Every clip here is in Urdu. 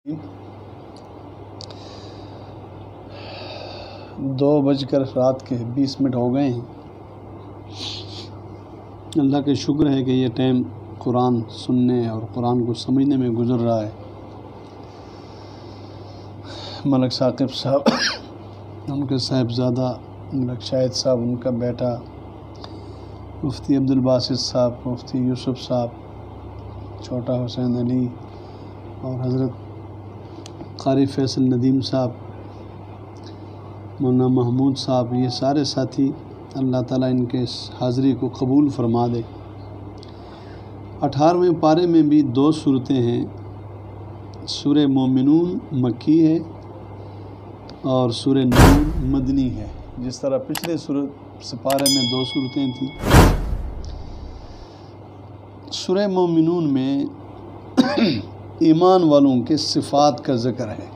2:20 ہو گئے ہیں۔ اللہ کا شکر ہے کہ یہ ٹائم قرآن سننے اور قرآن کو سمجھنے میں گزر رہا ہے۔ ملک ثاقب صاحب ان کے صاحبزادہ ملک شاہد صاحب، ان کا بیٹا مفتی عبدالباسط صاحب، مفتی یوسف صاحب، چھوٹا حسین علی اور حضرت قاری فیصل ندیم صاحب، مولانا محمود صاحب، یہ سارے ساتھی اللہ تعالیٰ ان کے اس حاضری کو قبول فرما دے۔ 18ویں پارے میں بھی 2 صورتیں ہیں۔ سورہ مومنون مکی ہے اور سورہ نور مدنی ہے، جس طرح پچھلے پارے میں 2 صورتیں تھیں۔ سورہ مومنون میں ایمان والوں کے صفات کا ذکر ہے۔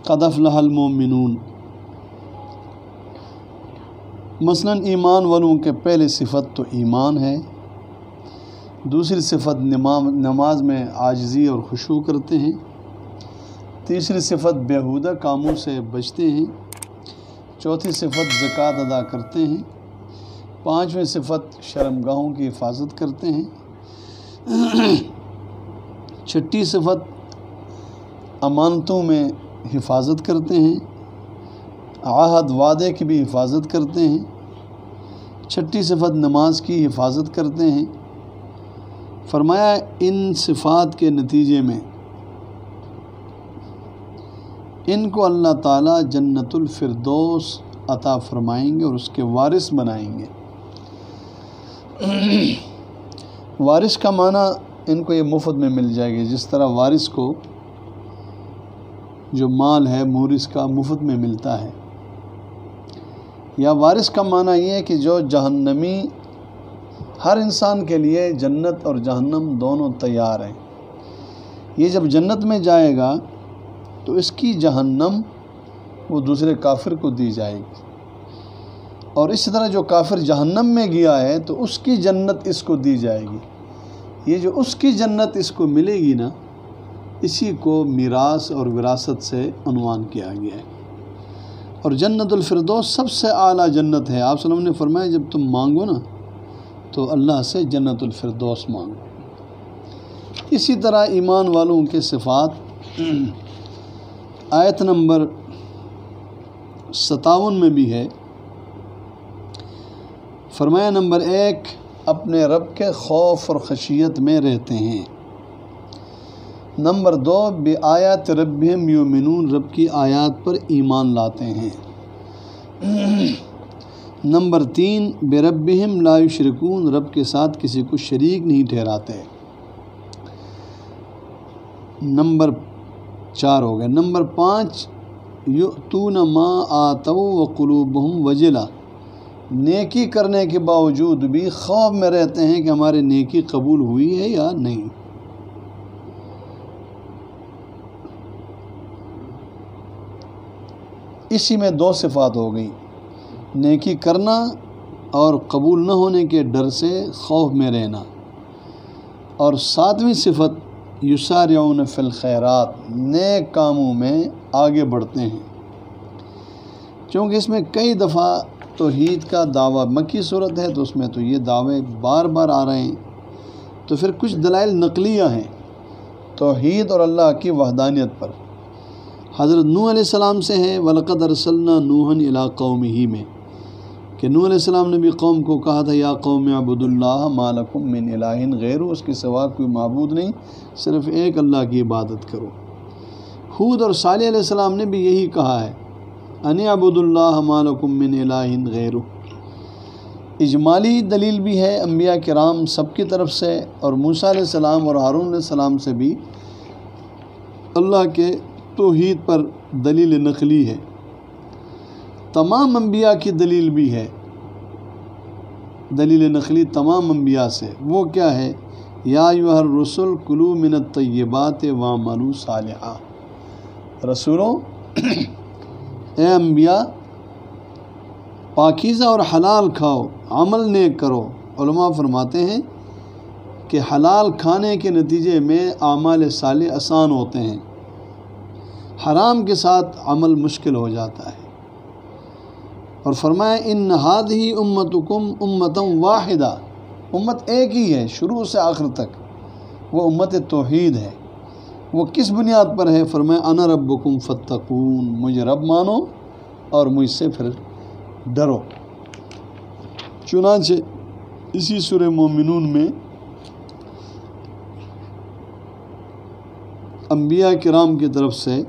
قد افلح المؤمنون، مثلا ایمان والوں کے پہلے صفت تو ایمان ہے، دوسری صفت نماز میں عاجزی اور خشوع کرتے ہیں، تیسری صفت بیہودہ کاموں سے بچتے ہیں، چوتھی صفت زکوٰۃ ادا کرتے ہیں، 5ویں صفت شرمگاہوں کی حفاظت کرتے ہیں، 6ٹھی صفت امانتوں میں حفاظت کرتے ہیں، عہد وعدے کی بھی حفاظت کرتے ہیں، 6ٹھی صفت نماز کی حفاظت کرتے ہیں۔ فرمایا ان صفات کے نتیجے میں ان کو اللہ تعالیٰ جنت الفردوس عطا فرمائیں گے اور اس کے وارث بنائیں گے۔ وارث کا معنی ان کو یہ مفت میں مل جائے گی، جس طرح وارث کو جو مال ہے مورث کا مفت میں ملتا ہے، یا وارث کا معنی یہ ہے کہ جو جہنمی، ہر انسان کے لیے جنت اور جہنم دونوں تیار ہیں۔ یہ جب جنت میں جائے گا تو اس کی جہنم وہ دوسرے کافر کو دی جائے گی، اور اسی طرح جو کافر جہنم میں گیا ہے تو اس کی جنت اس کو دی جائے گی۔ یہ جو اس کی جنت اس کو ملے گی نا، اسی کو میراث اور وراثت سے عنوان کیا گیا ہے۔ اور جنت الفردوس سب سے اعلیٰ جنت ہے۔ آپ صلی اللہ علیہ وسلم نے فرمایا جب تم مانگو نا تو اللہ سے جنت الفردوس مانگو۔ اسی طرح ایمان والوں کے صفات آیت نمبر 57 میں بھی ہے۔ فرمایا نمبر 1 اپنے رب کے خوف اور خشیت میں رہتے ہیں۔ نمبر 2 بآیات ربہم یؤمنون، رب کی آیات پر ایمان لاتے ہیں۔ نمبر 3 بربہم لا یشرکون، رب کے ساتھ کسی کو شریک نہیں ٹھہراتے۔ نمبر 4 ہو گئے۔ نمبر 5 یؤتون ما آتوا وقلوبہم وجلہ، نیکی کرنے کے باوجود بھی خوف میں رہتے ہیں کہ ہماری نیکی قبول ہوئی ہے یا نہیں۔ اسی میں 2 صفات ہو گئی، نیکی کرنا اور قبول نہ ہونے کے ڈر سے خوف میں رہنا، اور 7ویں صفت یسارعون فی الخیرات، نیک کاموں میں آگے بڑھتے ہیں۔ چونکہ اس میں کئی دفعہ توحید کا دعویٰ، مکی صورت ہے تو اس میں تو یہ دعوے بار بار آ رہے ہیں، تو پھر کچھ دلائل نقلیہ ہیں توحید اور اللہ کی وحدانیت پر۔ حضرت نوح علیہ السلام سے ہے وَلَقَدْ أَرْسَلْنَا نُوحًا إِلَىٰ قَوْمِهِ میں، کہ نوح علیہ السلام نے بھی قوم کو کہا تھا یا قوم اعبدوا اللہ ما لکم من الہ غیرہ، اس کے سوا کوئی معبود نہیں، صرف ایک اللہ کی عبادت کرو۔ ہود اور صالح علیہ السلام نے بھی یہی کہا ہے ان اعبدوا اللہ ما لکم من الہ غیرہ۔ اجمالی دلیل بھی ہے انبیاء کرام سب کی طرف سے، اور موسیٰ علیہ السلام اور ہارون علیہ السلام سے بھی اللہ کے توحید پر دلیل نقلی ہے۔ تمام انبیاء کی دلیل بھی ہے، دلیل نقلی تمام انبیاء سے۔ وہ کیا ہے؟ یا ایھا الرسل کلوا من الطیبات واعملوا صالحا، رسولوں اے انبیاء پاکیزہ اور حلال کھاؤ، عمل نیک کرو۔ علماء فرماتے ہیں کہ حلال کھانے کے نتیجے میں اعمال صالح آسان ہوتے ہیں، حرام کے ساتھ عمل مشکل ہو جاتا ہے۔ اور فرمایا ان ہذہ امتکم امۃ واحدہ، امت ایک ہی ہے شروع سے آخر تک، وہ امت توحید ہے۔ وہ کس بنیاد پر ہے؟ فرمایا انا ربکم فاتقون، مجھے رب مانو اور مجھ سے پھر ڈرو۔ چنانچہ اسی سورہ مومنون میں انبیاء کرام کی طرف سے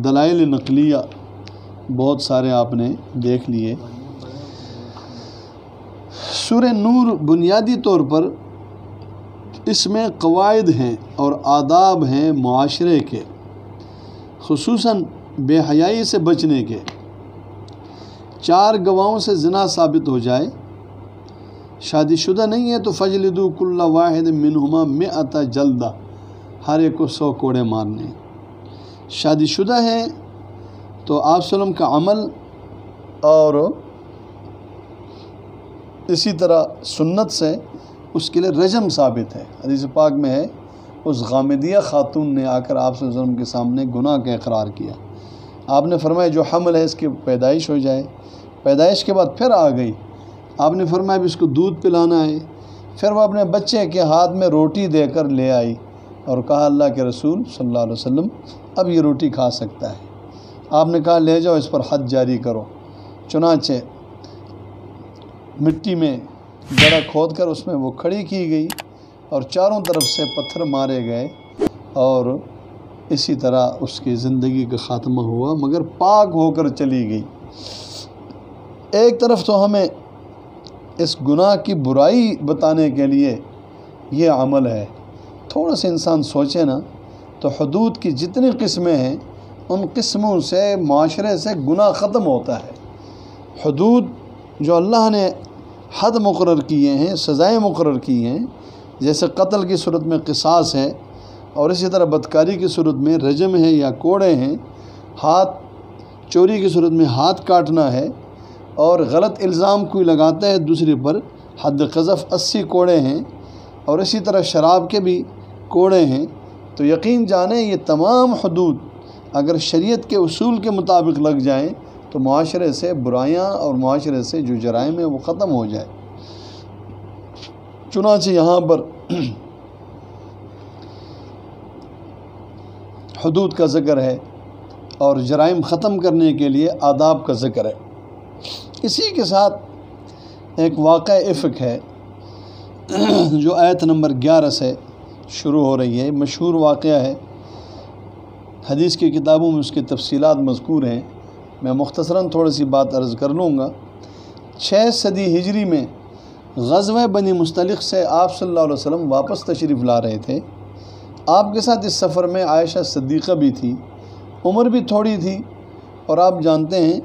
دلائل نقلیہ بہت سارے آپ نے دیکھ لیے۔ سورہ نور بنیادی طور پر اس میں قواعد ہیں اور آداب ہیں معاشرے کے، خصوصاً بے حیائی سے بچنے کے۔ 4 گواہوں سے زنا ثابت ہو جائے، شادی شدہ نہیں ہے تو فجلدوا کل واحد منہما 100 جلدہ، ہر ایک کو 100 کوڑے مارنے۔ شادی شدہ ہے تو آپ صلی اللہ علیہ وسلم کا عمل اور اسی طرح سنت سے اس کے لیے رجم ثابت ہے۔ حدیث پاک میں ہے اس غامدیہ خاتون نے آ کر آپ صلی اللہ علیہ وسلم کے سامنے گناہ کا اقرار کیا۔ آپ نے فرمایا جو حمل ہے اس کی پیدائش ہو جائے، پیدائش کے بعد پھر آ گئی، آپ نے فرمایا اب اس کو دودھ پلانا ہے۔ پھر وہ اپنے بچے کے ہاتھ میں روٹی دے کر لے آئی اور کہا اللہ کے رسول صلی اللہ علیہ وسلم اب یہ روٹی کھا سکتا ہے۔ آپ نے کہا لے جاؤ اس پر حد جاری کرو۔ چنانچہ مٹی میں گڑھا کھود کر اس میں وہ کھڑی کی گئی اور چاروں طرف سے پتھر مارے گئے اور اسی طرح اس کی زندگی کا خاتمہ ہوا، مگر پاک ہو کر چلی گئی۔ ایک طرف تو ہمیں اس گناہ کی برائی بتانے کے لیے یہ عمل ہے، تھوڑا سا انسان سوچے نا تو حدود کی جتنی قسمیں ہیں ان قسموں سے معاشرے سے گناہ ختم ہوتا ہے۔ حدود جو اللہ نے حد مقرر کیے ہیں، سزائیں مقرر کی ہیں، جیسے قتل کی صورت میں قصاص ہے اور اسی طرح بدکاری کی صورت میں رجم ہے یا کوڑے ہیں، ہاتھ چوری کی صورت میں ہاتھ کاٹنا ہے، اور غلط الزام کوئی لگاتا ہے دوسرے پر حد قذف 80 کوڑے ہیں، اور اسی طرح شراب کے بھی کوڑے ہیں۔ تو یقین جانیں یہ تمام حدود اگر شریعت کے اصول کے مطابق لگ جائیں تو معاشرے سے برائیاں اور معاشرے سے جو جرائم ہیں وہ ختم ہو جائے۔ چنانچہ یہاں پر حدود کا ذکر ہے اور جرائم ختم کرنے کے لیے آداب کا ذکر ہے۔ اسی کے ساتھ ایک واقعہ افک ہے جو آیت نمبر 11 سے شروع ہو رہی ہے، مشہور واقعہ ہے، حدیث کی کتابوں میں اس کی تفصیلات مذکور ہیں، میں مختصراً تھوڑی سی بات عرض کر لوں گا۔ 6 صدی ہجری میں غزوہ بنی مستلق سے آپ صلی اللہ علیہ وسلم واپس تشریف لا رہے تھے۔ آپ کے ساتھ اس سفر میں عائشہ صدیقہ بھی تھی، عمر بھی تھوڑی تھی، اور آپ جانتے ہیں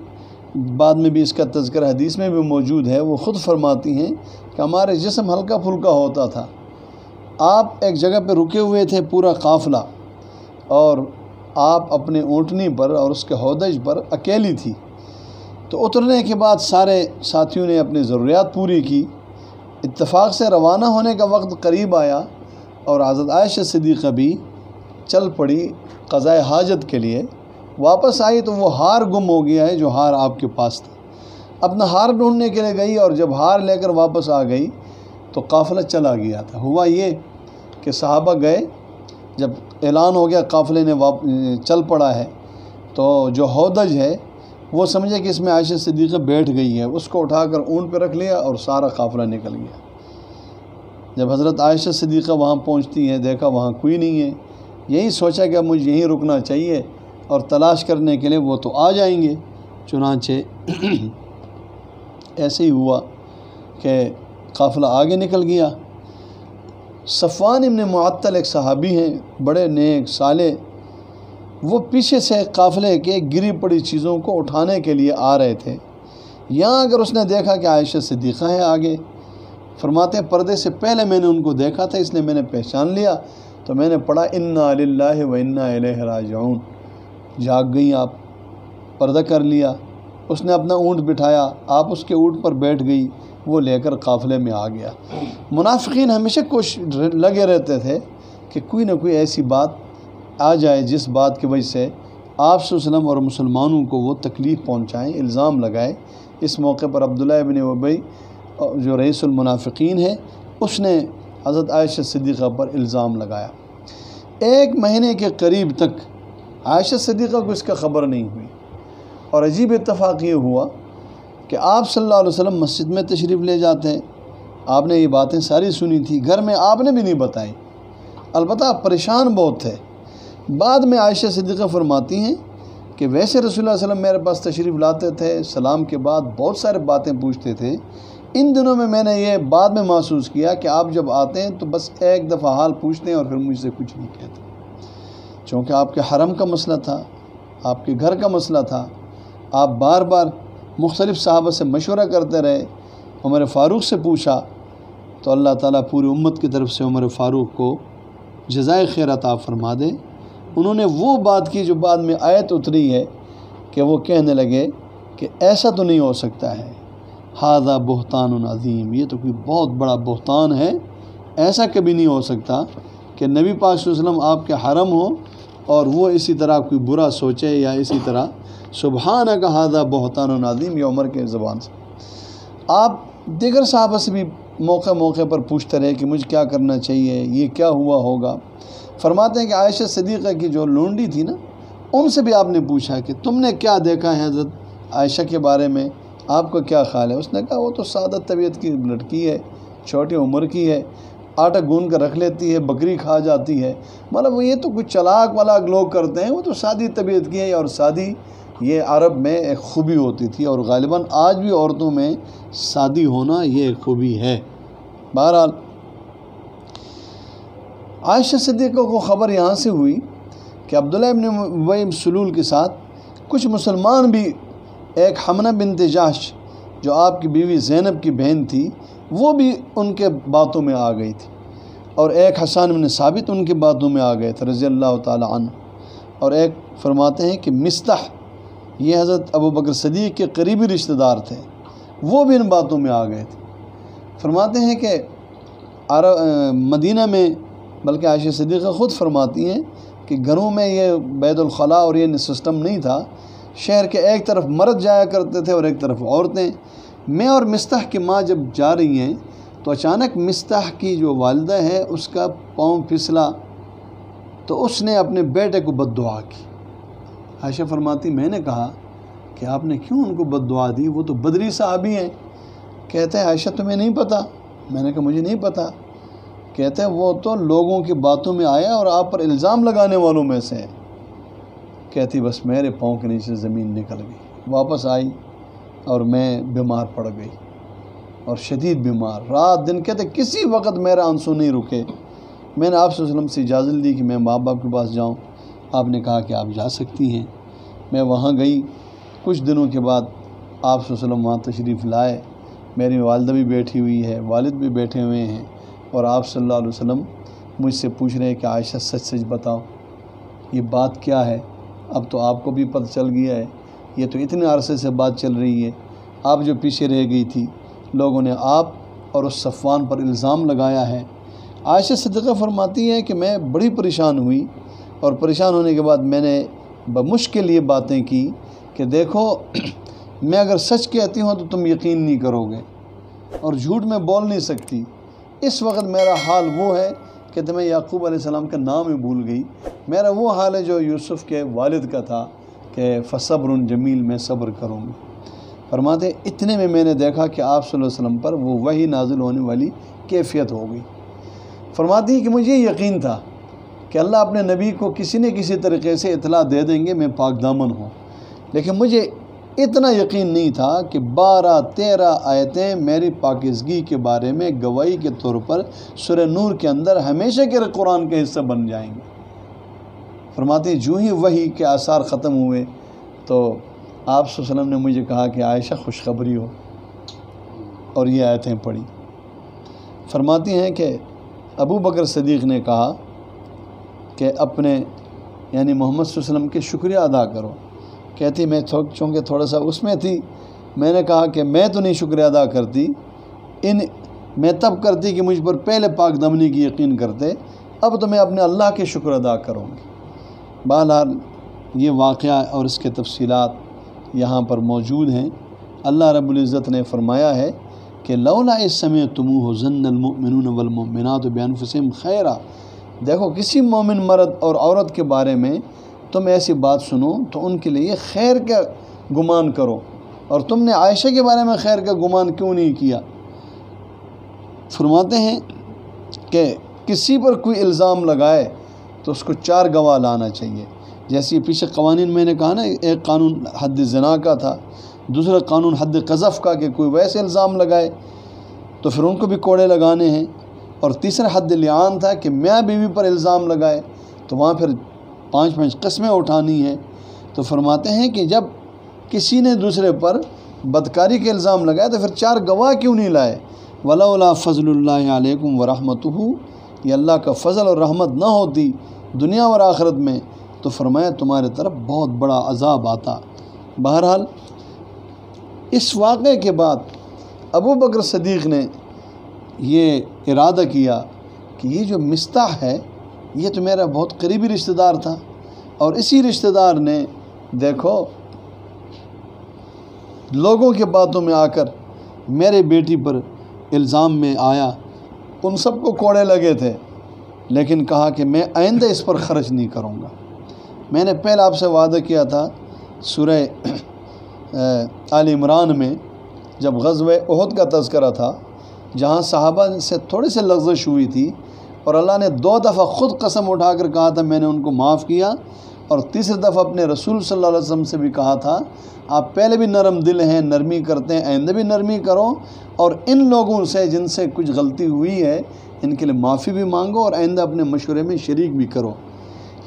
بعد میں بھی اس کا تذکرہ حدیث میں بھی موجود ہے، وہ خود فرماتی ہیں کہ ہمارے جسم ہلکا پھلکا ہوتا تھا۔ آپ ایک جگہ پہ رکے ہوئے تھے پورا قافلہ، اور آپ اپنے اونٹنی پر اور اس کے ہودج پر اکیلی تھی۔ تو اترنے کے بعد سارے ساتھیوں نے اپنی ضروریات پوری کی، اتفاق سے روانہ ہونے کا وقت قریب آیا اور حضرت عائشہ صدیقہ بھی چل پڑی قضاء حاجت کے لیے۔ واپس آئی تو وہ ہار گم ہو گیا ہے جو ہار آپ کے پاس تھا۔ اپنا ہار ڈھونڈنے کے لیے گئی اور جب ہار لے کر واپس آ گئی تو قافلہ چلا گیا تھا۔ ہوا یہ کہ صحابہ گئے، جب اعلان ہو گیا قافلے نے چل پڑا ہے، تو جو ہودج ہے وہ سمجھے کہ اس میں عائشہ صدیقہ بیٹھ گئی ہے، اس کو اٹھا کر اونٹ پہ رکھ لیا اور سارا قافلہ نکل گیا۔ جب حضرت عائشہ صدیقہ وہاں پہنچتی ہیں، دیکھا وہاں کوئی نہیں ہے، یہی سوچا کہ اب مجھے یہیں رکنا چاہیے اور تلاش کرنے کے لیے وہ تو آ جائیں گے۔ چنانچہ ایسے ہی ہوا کہ قافلہ آگے نکل گیا۔ صفوان ابن معطل ایک صحابی ہیں، بڑے نیک صالح، وہ پیچھے سے قافلے کے گری پڑی چیزوں کو اٹھانے کے لیے آ رہے تھے۔ یہاں اگر اس نے دیکھا کہ عائشہ صدیقہ ہے آگے، فرماتے ہیں پردے سے پہلے میں نے ان کو دیکھا تھا، اس لیے میں نے پہچان لیا، تو میں نے پڑھا انا للہ و انا الیہ راجعون۔ جاگ گئیں آپ، پردہ کر لیا، اس نے اپنا اونٹ بٹھایا، آپ اس کے اونٹ پر بیٹھ گئی، وہ لے کر قافلے میں آ گیا۔ منافقین ہمیشہ لگے رہتے تھے کہ کوئی نہ کوئی ایسی بات آ جائے جس بات کی وجہ سے آپ صلی اللہ علیہ وسلم اور مسلمانوں کو وہ تکلیف پہنچائیں، الزام لگائے۔ اس موقع پر عبداللہ ابن ابی جو رئیس المنافقین ہے، اس نے حضرت عائشہ صدیقہ پر الزام لگایا۔ 1 مہینے کے قریب تک عائشہ صدیقہ کو اس کا خبر نہیں ہوئی، اور عجیب اتفاق یہ ہوا کہ آپ صلی اللہ علیہ وسلم مسجد میں تشریف لے جاتے ہیں، آپ نے یہ باتیں ساری سنی تھی، گھر میں آپ نے بھی نہیں بتائی، البتہ آپ پریشان بہت تھے۔ بعد میں عائشہ صدیقہ فرماتی ہیں کہ ویسے رسول اللہ صلی اللہ علیہ وسلم میرے پاس تشریف لاتے تھے، سلام کے بعد بہت سارے باتیں پوچھتے تھے، ان دنوں میں نے یہ بعد میں محسوس کیا کہ آپ جب آتے ہیں تو بس ایک دفعہ حال پوچھتے ہیں اور پھر مجھ سے کچھ نہیں کہتے، چونکہ آپ کے حرم کا مسئلہ تھا، آپ کے گھر کا مسئلہ تھا، آپ بار بار مختلف صحابہ سے مشورہ کرتے رہے، عمر فاروق سے پوچھا تو اللہ تعالیٰ پوری امت کی طرف سے عمر فاروق کو جزائے خیر عطا فرما دے۔ انہوں نے وہ بات کی جو بعد میں آیت اتری ہے کہ وہ کہنے لگے کہ ایسا تو نہیں ہو سکتا ہے، ھذا بہتان عظیم، یہ تو کوئی بہت بڑا بہتان ہے، ایسا کبھی نہیں ہو سکتا کہ نبی پاک صلی اللہ علیہ وسلم آپ کے حرم ہو اور وہ اسی طرح کوئی برا سوچے یا اسی طرح، سبحانک ھذا بہتان عظیم، یہ عمر کے زبان سے۔ آپ دیگر صحابہ سے بھی موقع پر پوچھتے رہے کہ مجھے کیا کرنا چاہیے، یہ کیا ہوا ہوگا۔ فرماتے ہیں کہ عائشہ صدیقہ کی جو لونڈی تھی نا، ان سے بھی آپ نے پوچھا کہ تم نے کیا دیکھا ہے حضرت عائشہ کے بارے میں، آپ کو کیا خیال ہے؟ اس نے کہا وہ تو سادہ طبیعت کی لڑکی ہے، چھوٹی عمر کی ہے، آٹا گون کر رکھ لیتی ہے، بکری کھا جاتی ہے، مطلب یہ تو کچھ چلاک ولاک لوگ کرتے ہیں، وہ تو سادی طبیعت کی ہے، اور سادی یہ عرب میں ایک خوبی ہوتی تھی، اور غالباً آج بھی عورتوں میں سادی ہونا یہ ایک خوبی ہے۔ بہرحال عائشہ صدیقہ کو خبر یہاں سے ہوئی کہ عبداللہ ابن ابی سلول کے ساتھ کچھ مسلمان بھی، ایک حمنہ بنت جحش جو آپ کی بیوی زینب کی بہن تھی، وہ بھی ان کے باتوں میں آ گئی تھی، اور ایک حسان بن ثابت ان کے باتوں میں آ گئے تھے رضی اللہ تعالی عنہ، اور ایک فرماتے ہیں کہ مستح، یہ حضرت ابو بکر صدیق کے قریبی رشتہ دار تھے، وہ بھی ان باتوں میں آ گئے تھے۔ فرماتے ہیں کہ مدینہ میں، بلکہ عائشہ صدیقہ خود فرماتی ہیں کہ گھروں میں یہ بیت الخلاء اور یہ سسٹم نہیں تھا، شہر کے ایک طرف مرد جایا کرتے تھے اور ایک طرف عورتیں۔ میں اور مستح کی ماں جب جا رہی ہیں تو اچانک مستح کی جو والدہ ہے اس کا پاؤں پھسلا، تو اس نے اپنے بیٹے کو بد دعا کی۔ عائشہ فرماتی میں نے کہا کہ آپ نے کیوں ان کو بد دعا دی، وہ تو بدری صحابی ہیں۔ کہتے ہیں عائشہ تمہیں نہیں پتہ؟ میں نے کہا مجھے نہیں پتہ۔ کہتے ہیں وہ تو لوگوں کی باتوں میں آیا اور آپ پر الزام لگانے والوں میں سے ہے۔ کہتی بس میرے پاؤں کے نیچے زمین نکل گئی، واپس آئی اور میں بیمار پڑ گئی، اور شدید بیمار، رات دن، کہتے کسی وقت میرا آنسو نہیں رکے۔ میں نے آپ صلی اللہ علیہ وسلم سے اجازت دی کہ میں ماں باپ کے پاس جاؤں، آپ نے کہا کہ آپ جا سکتی ہیں۔ میں وہاں گئی، کچھ دنوں کے بعد آپ صلی اللہ علیہ وسلم وہاں تشریف لائے، میری والدہ بھی بیٹھی ہوئی ہے، والد بھی بیٹھے ہوئے ہیں، اور آپ صلی اللہ علیہ وسلم مجھ سے پوچھ رہے ہیں کہ عائشہ سچ سچ بتاؤ یہ بات کیا ہے، اب تو آپ کو بھی پتہ چل گیا ہے، یہ تو اتنے عرصے سے بات چل رہی ہے، آپ جو پیچھے رہ گئی تھی، لوگوں نے آپ اور اس صفوان پر الزام لگایا ہے۔ عائشہ صدیقہ فرماتی ہے کہ میں بڑی پریشان ہوئی، اور پریشان ہونے کے بعد میں نے بمشکل یہ باتیں کی کہ دیکھو میں اگر سچ کہتی ہوں تو تم یقین نہیں کرو گے، اور جھوٹ میں بول نہیں سکتی۔ اس وقت میرا حال وہ ہے کہ میں یعقوب علیہ السلام کا نام ہی بھول گئی، میرا وہ حال ہے جو یوسف کے والد کا تھا کہ فصبر جمیل، میں صبر کروں گی۔ فرماتے اتنے میں نے دیکھا کہ آپ صلی اللہ علیہ وسلم پر وہ وحی نازل ہونے والی کیفیت ہو گئی۔ فرماتی ہے کہ مجھے یقین تھا کہ اللہ اپنے نبی کو کسی نہ کسی طریقے سے اطلاع دے دیں گے، میں پاک دامن ہوں، لیکن مجھے اتنا یقین نہیں تھا کہ 12-13 آیتیں میری پاکیزگی کے بارے میں گواہی کے طور پر سورہ نور کے اندر ہمیشہ کے قرآن کا حصہ بن جائیں گے۔ فرماتے ہیں جو ہی وحی کے آثار ختم ہوئے تو آپ صلی اللہ علیہ وسلم نے مجھے کہا کہ عائشہ خوشخبری ہو، اور یہ آیتیں پڑھی۔ فرماتی ہیں کہ ابو بکر صدیق نے کہا کہ اپنے یعنی محمد صلی اللہ علیہ وسلم کے شکریہ ادا کرو، کہتی میں چونکہ تھوڑا سا اس میں تھی، میں نے کہا کہ میں تو نہیں شکریہ ادا کرتی، میں تب کرتی کہ مجھ پر پہلے پاک دمنی کی یقین کرتے، اب تو میں اپنے اللہ کے شکر ادا کروں گی۔ بہرحال یہ واقعہ اور اس کے تفصیلات یہاں پر موجود ہیں۔ اللہ رب العزت نے فرمایا ہے کہ لولا اذ سمعتموہ ظن المؤمنون والمؤمنات بانفسہم خیرا، دیکھو کسی مومن مرد اور عورت کے بارے میں تم ایسی بات سنو تو ان کے لیے خیر کا گمان کرو، اور تم نے عائشہ کے بارے میں خیر کا گمان کیوں نہیں کیا؟ فرماتے ہیں کہ کسی پر کوئی الزام لگائے تو اس کو 4 گواہ لانا چاہیے۔ جیسے پیچھے قوانین میں نے کہا نا، ایک قانون حد زنا کا تھا، دوسرا قانون حد قذف کا کہ کوئی ویسے الزام لگائے تو پھر ان کو بھی کوڑے لگانے ہیں، اور تیسرا حد لعان تھا کہ میاں بیوی پر الزام لگائے تو وہاں پھر 5 قسمیں اٹھانی ہیں۔ تو فرماتے ہیں کہ جب کسی نے دوسرے پر بدکاری کے الزام لگایا تو پھر 4 گواہ کیوں نہیں لائے؟ ولولا فضل اللہ علیکم ورحمتہ، یہ اللہ کا فضل اور رحمت نہ ہوتی دنیا اور آخرت میں تو فرمایا تمہارے طرف بہت بڑا عذاب آتا۔ بہرحال اس واقعے کے بعد ابو بکر صدیق نے یہ ارادہ کیا کہ یہ جو مستح ہے یہ تو میرا بہت قریبی رشتہ دار تھا، اور اسی رشتہ دار نے دیکھو لوگوں کے باتوں میں آ کر میرے بیٹی پر الزام میں آیا، ان سب کو کوڑے لگے تھے، لیکن کہا کہ میں آئندہ اس پر خرچ نہیں کروں گا۔ میں نے پہلے آپ سے وعدہ کیا تھا سورہ آل عمران میں جب غزوہ احد کا تذکرہ تھا، جہاں صحابہ سے تھوڑی سی لغزش ہوئی تھی اور اللہ نے 2 دفعہ خود قسم اٹھا کر کہا تھا میں نے ان کو معاف کیا، اور تیسری دفعہ اپنے رسول صلی اللہ علیہ وسلم سے بھی کہا تھا آپ پہلے بھی نرم دل ہیں، نرمی کرتے ہیں، آئندہ بھی نرمی کرو، اور ان لوگوں سے جن سے کچھ غلطی ہوئی ہے ان کے لیے معافی بھی مانگو اور آئندہ اپنے مشورے میں شریک بھی کرو۔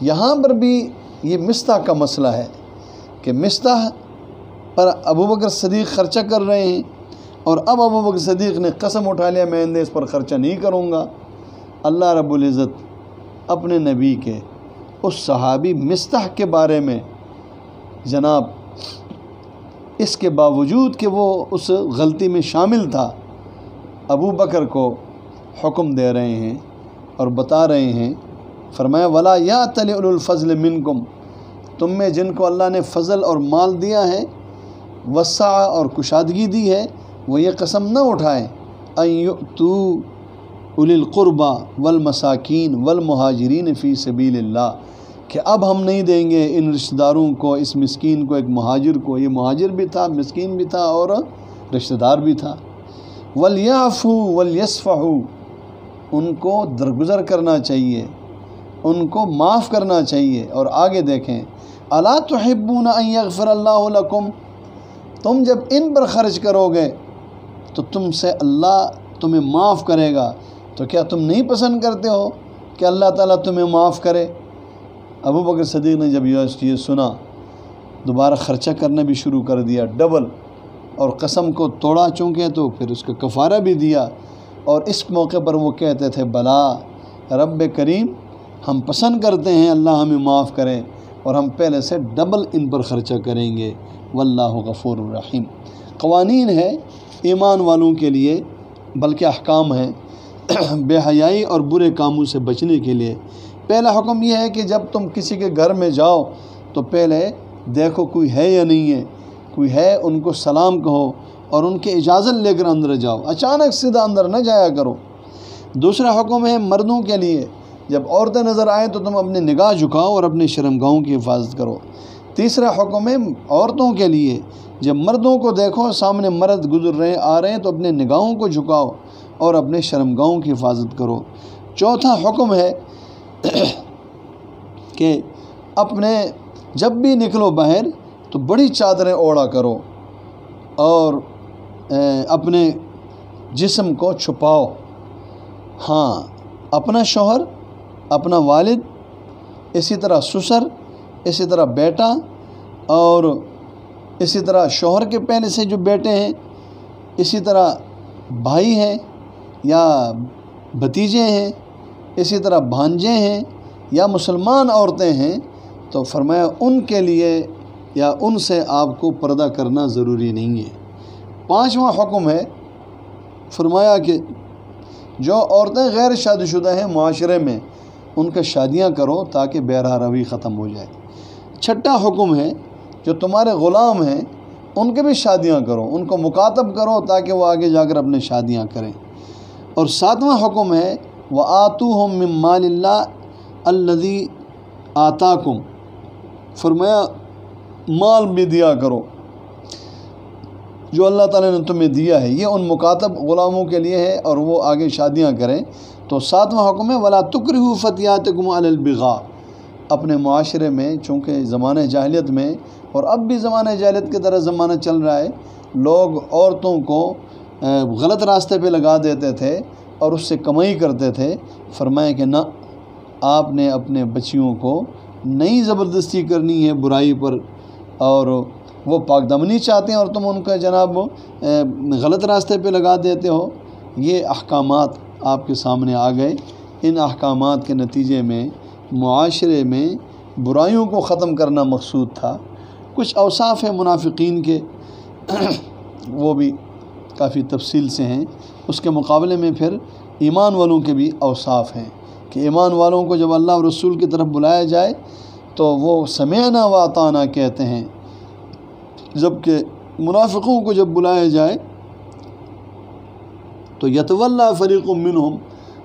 یہاں پر بھی یہ مستح کا مسئلہ ہے کہ مستح پر ابو بکر صدیق خرچہ کر رہے ہیں، اور اب ابو بکر صدیق نے قسم اٹھا لیا میں آئندہ اس پر خرچہ نہیں کروں گا۔ اللہ رب العزت اپنے نبی کے اس صحابی مستح کے بارے میں جناب اس کے باوجود کہ وہ اس غلطی میں شامل تھا، ابو بکر کو حکم دے رہے ہیں اور بتا رہے ہیں، فرمایا ولا یأتل اولو الفضل منکم، تم میں جن کو اللہ نے فضل اور مال دیا ہے، وسع اور کشادگی دی ہے، وہ یہ قسم نہ اٹھائیں ان یؤتوا اولی القربى والمساکین والمہاجرین فی سبیل اللہ، کہ اب ہم نہیں دیں گے ان رشتہ داروں کو، اس مسکین کو، ایک مہاجر کو، یہ مہاجر بھی تھا، مسکین بھی تھا اور رشتہ دار بھی تھا، ولیعفوا ولیصفحوا، ان کو درگزر کرنا چاہیے، ان کو معاف کرنا چاہیے۔ اور آگے دیکھیں الا تحبون ان یغفر اللہ لکم، تم جب ان پر خرچ کرو گے تو تم سے اللہ تمہیں معاف کرے گا، تو کیا تم نہیں پسند کرتے ہو کہ اللہ تعالیٰ تمہیں معاف کرے؟ ابو بکر صدیق نے جب یہ سنا دوبارہ خرچہ کرنا بھی شروع کر دیا ڈبل، اور قسم کو توڑا چونکہ تو پھر اس کا کفارہ بھی دیا، اور اس موقع پر وہ کہتے تھے بلا رب کریم ہم پسند کرتے ہیں اللہ ہمیں معاف کرے، اور ہم پہلے سے ڈبل ان پر خرچہ کریں گے، واللہ غفور الرحیم۔ قوانین ہے ایمان والوں کے لیے، بلکہ احکام ہیں بے حیائی اور برے کاموں سے بچنے کے لیے۔ پہلا حکم یہ ہے کہ جب تم کسی کے گھر میں جاؤ تو پہلے دیکھو کوئی ہے یا نہیں ہے، کوئی ہے ان کو سلام کہو اور ان کی اجازت لے کر اندر جاؤ، اچانک سیدھا اندر نہ جایا کرو۔ دوسرا حکم ہے مردوں کے لیے، جب عورتیں نظر آئیں تو تم اپنی نگاہ جھکاؤ اور اپنے شرمگاہوں کی حفاظت کرو۔ تیسرا حکم ہے عورتوں کے لیے، جب مردوں کو دیکھو سامنے مرد گزر رہے آ رہے ہیں تو اپنے نگاہوں کو جھکاؤ اور اپنے شرمگاہوں کی حفاظت کرو۔ چوتھا حکم ہے کہ اپنے جب بھی نکلو باہر تو بڑی چادریں اوڑھا کرو اور اپنے جسم کو چھپاؤ۔ ہاں، اپنا شوہر، اپنا والد، اسی طرح سسر، اسی طرح بیٹا، اور اسی طرح شوہر کے پہلے سے جو بیٹے ہیں، اسی طرح بھائی ہیں یا بھتیجے ہیں، اسی طرح بھانجے ہیں یا مسلمان عورتیں ہیں، تو فرمایا ان کے لیے یا ان سے آپ کو پردہ کرنا ضروری نہیں ہے۔ 5واں حکم ہے، فرمایا کہ جو عورتیں غیر شادی شدہ ہیں معاشرے میں ان کا شادیاں کرو تاکہ بے روی ختم ہو جائے۔ 6واں حکم ہے جو تمہارے غلام ہیں ان کے بھی شادیاں کرو، ان کو مکاتب کرو تاکہ وہ آگے جا کر اپنے شادیاں کریں۔ اور 7واں حکم ہے وَآتُوهُم مِّن مَّالِ اللَّهِ الَّذِي آتَاكُم، فرمایا مال بھی دیا کرو جو اللہ تعالیٰ نے تمہیں دیا ہے، یہ ان مکاتب غلاموں کے لیے ہے اور وہ آگے شادیاں کریں۔ تو 7واں حکم ہے وَلَا تُكْرِهُوا فَتِيَاتِكُمْ عَلَى الْبِغَاءِ، اپنے معاشرے میں چونکہ زمانہ جاہلیت میں اور اب بھی زمانہ جاہلیت کی طرح زمانہ چل رہا ہے، لوگ عورتوں کو غلط راستے پہ لگا دیتے تھے اور اس سے کمائی کرتے تھے۔ فرمایا کہ نہ، آپ نے اپنے بچیوں کو نہیں زبردستی کرنی ہے برائی پر، اور وہ پاک دامنی چاہتے ہیں اور تم ان کا جناب غلط راستے پہ لگا دیتے ہو۔ یہ احکامات آپ کے سامنے آ گئے۔ ان احکامات کے نتیجے میں معاشرے میں برائیوں کو ختم کرنا مقصود تھا۔ کچھ اوصاف ہیں منافقین کے، وہ بھی کافی تفصیل سے ہیں۔ اس کے مقابلے میں پھر ایمان والوں کے بھی اوصاف ہیں کہ ایمان والوں کو جب اللہ اور رسول کی طرف بلایا جائے تو وہ سمعنا و اطعنا کہتے ہیں، جبکہ منافقوں کو جب بلایا جائے تو یتولی فریق منہم،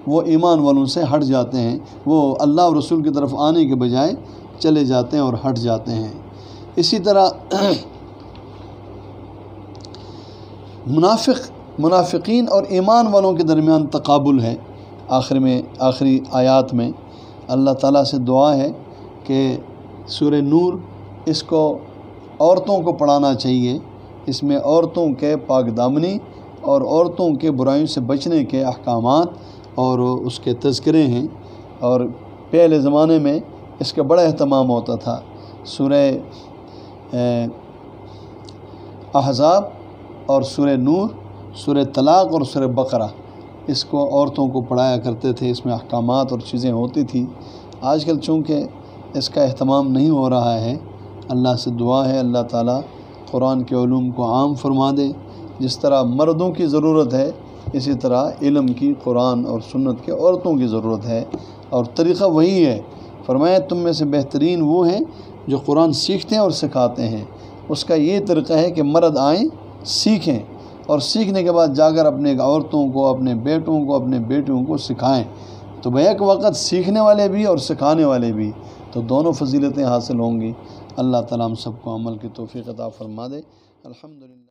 وہ ایمان والوں سے ہٹ جاتے ہیں، وہ اللہ اور رسول کی طرف آنے کے بجائے چلے جاتے ہیں اور ہٹ جاتے ہیں۔ اسی طرح منافقین اور ایمان والوں کے درمیان تقابل ہے۔ آخری آیات میں اللہ تعالیٰ سے دعا ہے کہ سورہ نور اس کو عورتوں کو پڑھانا چاہیے، اس میں عورتوں کے پاک دامنی اور عورتوں کے برائیوں سے بچنے کے احکامات اور اس کے تذکرے ہیں، اور پہلے زمانے میں اس کا بڑا اہتمام ہوتا تھا۔ سورہ احزاب اور سورہ نور، سورہ طلاق اور سورہ بقرہ، اس کو عورتوں کو پڑھایا کرتے تھے، اس میں احکامات اور چیزیں ہوتی تھی۔ آج کل چونکہ اس کا اہتمام نہیں ہو رہا ہے، اللہ سے دعا ہے اللہ تعالیٰ قرآن کے علوم کو عام فرما دے۔ جس طرح مردوں کی ضرورت ہے اسی طرح علم کی، قرآن اور سنت کے عورتوں کی ضرورت ہے، اور طریقہ وہی ہے۔ فرمایا تم میں سے بہترین وہ ہیں جو قرآن سیکھتے ہیں اور سکھاتے ہیں۔ اس کا یہ طریقہ ہے کہ مرد آئیں، سیکھیں، اور سیکھنے کے بعد جا کر اپنے عورتوں کو، اپنے بیٹوں کو، اپنے بیٹیوں کو سکھائیں، تو بیک وقت سیکھنے والے بھی اور سکھانے والے بھی، تو دونوں فضیلتیں حاصل ہوں گی۔ اللہ تعالیٰ ہم سب کو عمل کی توفیق عطا فرما دے۔ الحمدللہ۔